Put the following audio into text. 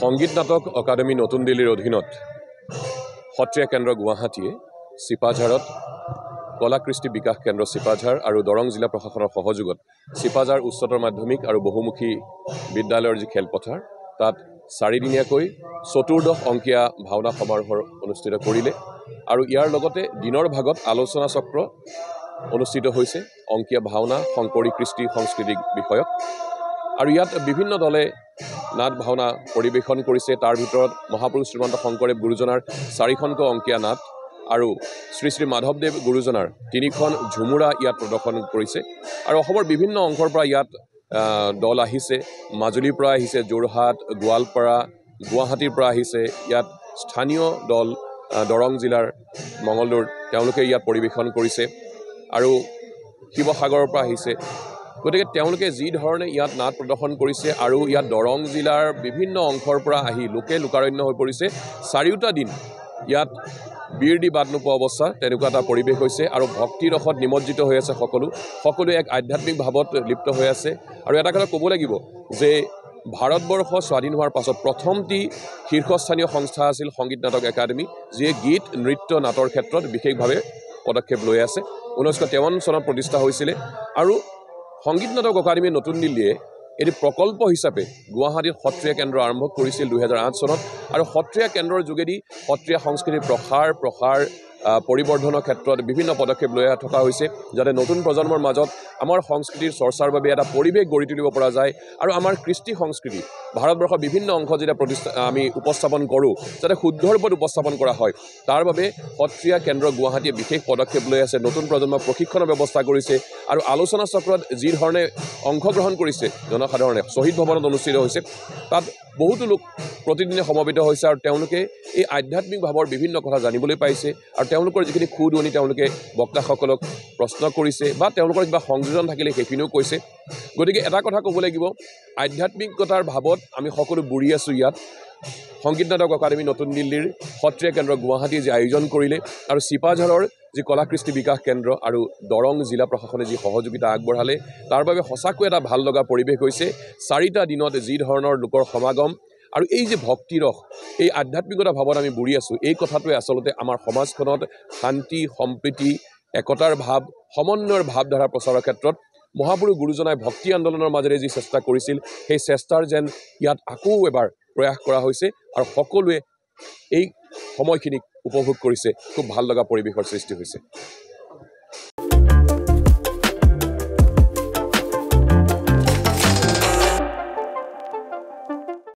সংগীত নাটক অকাডেমি নতুন দিল্লীৰ অধীনত সত্ৰীয়া কেন্দ্ৰ গুৱাহাটীয়ে চিপাঝাৰত কলা কৃষ্টি বিকাশ কেন্দ্ৰ চিপাঝাৰ আৰু দৰং জিলা প্ৰশাসনৰ সহযোগত চিপাঝাৰ উচ্চতৰ মাধ্যমিক আৰু বহুমুখী বিদ্যালয়ৰ যি খেলপথাৰ তাত চাৰিদিনীয়াকৈ চতুৰ্দশ অংকীয়া ভাওনা সমাৰোহ অনুষ্ঠিত কৰিলে আৰু ইয়াৰ লগতে দিনৰ ভাগত আলোচনা চক্ৰ অনুষ্ঠিত হৈছে অংকীয়া ভাওনা শংকৰী কৃষ্টি সংস্কৃতিক বিষয়ক আৰু ইয়াত বিভিন্ন দলে নাট ভাওনা পৰিবেশন কৰিছে তাৰ ভিতৰত মহাপুৰুষ শ্ৰীমন্ত শংকৰদেৱ গুৰুজনাৰ 4খনকৈ অংকীয়া নাট আৰু শ্ৰী শ্ৰী মাধৱদেৱ গুৰুজনাৰ 3খন ঝুমুৰা ইয়াত প্ৰদৰ্শন কৰিছে আৰু অসমৰ বিভিন্ন অংশৰ পৰা ইয়াত দল আহিছে মাজুলীৰ পৰা আহিছে যোৰহাট গোৱালপাৰা গুৱাহাটীৰ পৰা আহিছে ইয়াত স্থানীয় দল দৰং জিলাৰ মঙলদৈৰ তেওঁলোকে ইয়াত পৰিবেশন কৰিছে আৰু শিৱসাগৰৰ পৰা আহিছে গতিকে তেওঁলোকে যি ধৰণে ইয়াত নাট প্ৰদৰ্শন কৰিছে আৰু ইয়াত দৰং জিলাৰ বিভিন্ন অংশৰ পৰা আহি লোকে লোকাৰণ্য হৈ পৰিছে চাৰিওটা দিন ইয়াত বীৰ দি বাদ নোপোৱা অৱস্থা তেনেকুৱা এটা পৰিৱেশ হৈছে আৰু ভক্তি ৰসত নিমজ্জিত হৈ আছে সকলোৱে এক আধ্যাত্মিক ভাৱত লিপ্ত হৈ আছে আৰু এটা কথা ক'ব লাগিব যে ভাৰতবৰ্ষ স্বাধীন হোৱাৰ পাছত প্ৰথমটি শীৰ্ষস্থানীয় সংস্থা আছিল সংগীত নাটক একাডেমি যিয়ে গীত নৃত্য নাটৰ ক্ষেত্ৰত বিশেষভাৱে পদক্ষেপ লৈ আছে 1953 চনত প্ৰতিষ্ঠা হৈছিলে আৰু সংগীত নাটক অকাডেমি নতুন দিল্লীয়ে এটি প্ৰকল্প হিচাপে গুৱাহাটীত সত্ৰীয়া কেন্দ্ৰ আৰম্ভ কৰিছিল 2008 চনত আৰু সত্ৰীয়া কেন্দ্ৰৰ যোগেদি সত্ৰীয়া সংস্কৃতিৰ প্ৰসাৰ পৰিবৰ্ধনৰ ক্ষেত্ৰত বিভিন্ন পদক্ষেপ লৈ থকা হৈছে যাতে নতুন প্ৰজন্মৰ মাজত আমাৰ সংস্কৃতিৰ চৰ্চাৰ বাবে এটা পৰিৱেশ গঢ়ি তুলিব পৰা যায় আৰু আমাৰ কৃষ্টি সংস্কৃতি ভাৰতবৰ্ষৰ বিভিন্ন অংশ যেতিয়া আমি উপস্থাপন কৰোঁ যাতে শুদ্ধ ৰূপত উপস্থাপন কৰা হয় তাৰ বাবে সত্ৰীয়া কেন্দ্ৰ গুৱাহাটীয়ে বিশেষ পদক্ষেপ লৈ আছে নতুন প্ৰজন্মৰ প্ৰশিক্ষণৰ ব্যৱস্থা কৰিছে আৰু আলোচনা চক্ৰত যি ধৰণে অংশগ্ৰহণ কৰিছে জনসাধাৰণে শ্বহীদ ভৱনত অনুষ্ঠিত হৈছে তাত বহুতো লোক প্ৰতিদিনে সমবেত হৈছে আৰু তেওঁলোকে এই আধ্যাত্মিক ভাৱৰ বিভিন্ন কথা জানিবলৈ পাইছে আৰু তেওঁলোকৰ যিখিনি খুদুৱনি তেওঁলোকে বক্তাসকলক প্ৰশ্ন কৰিছে বা তেওঁলোকৰ কিবা সংযোজন থাকিলে সেইখিনিও কৈছে গতিকে এটা কথা ক'ব লাগিব আধ্যাত্মিকতাৰ ভাৱত আমি সকলো বুৰি আছোঁ ইয়াত সংগীত নাটক অকাডেমি নতুন দিল্লীৰ সত্ৰীয়া কেন্দ্ৰ গুৱাহাটীয়ে যি আয়োজন কৰিলে আৰু চিপাঝাৰৰ যি কলা কৃষ্টি বিকাশ কেন্দ্ৰ আৰু দৰং জিলা প্ৰশাসনে যি সহযোগিতা আগবঢ়ালে তাৰ বাবে সঁচাকৈ এটা ভাল লগা পৰিৱেশ হৈছে চাৰিটা দিনত যি ধৰণৰ লোকৰ সমাগম আৰু এই যে ভক্তিৰস এই আধ্যাত্মিকতা ভাৱত আমি বুৰি আছোঁ এই কথাটোৱে আচলতে আমাৰ সমাজখনত শান্তি সম্প্ৰীতি একতাৰ ভাৱ সমন্বয়ৰ ভাৱধাৰা প্ৰচাৰৰ ক্ষেত্ৰত মহাপুৰুষ গুৰুজনাই ভক্তি আন্দোলনৰ মাজেৰে যি চেষ্টা কৰিছিল সেই চেষ্টাৰ যেন ইয়াত আকৌ এবাৰ প্ৰয়াস কৰা হৈছে আৰু সকলোৱে এই সময়খিনিক উপভোগ কৰিছে খুব ভাল লগা পৰিৱেশৰ সৃষ্টি হৈছে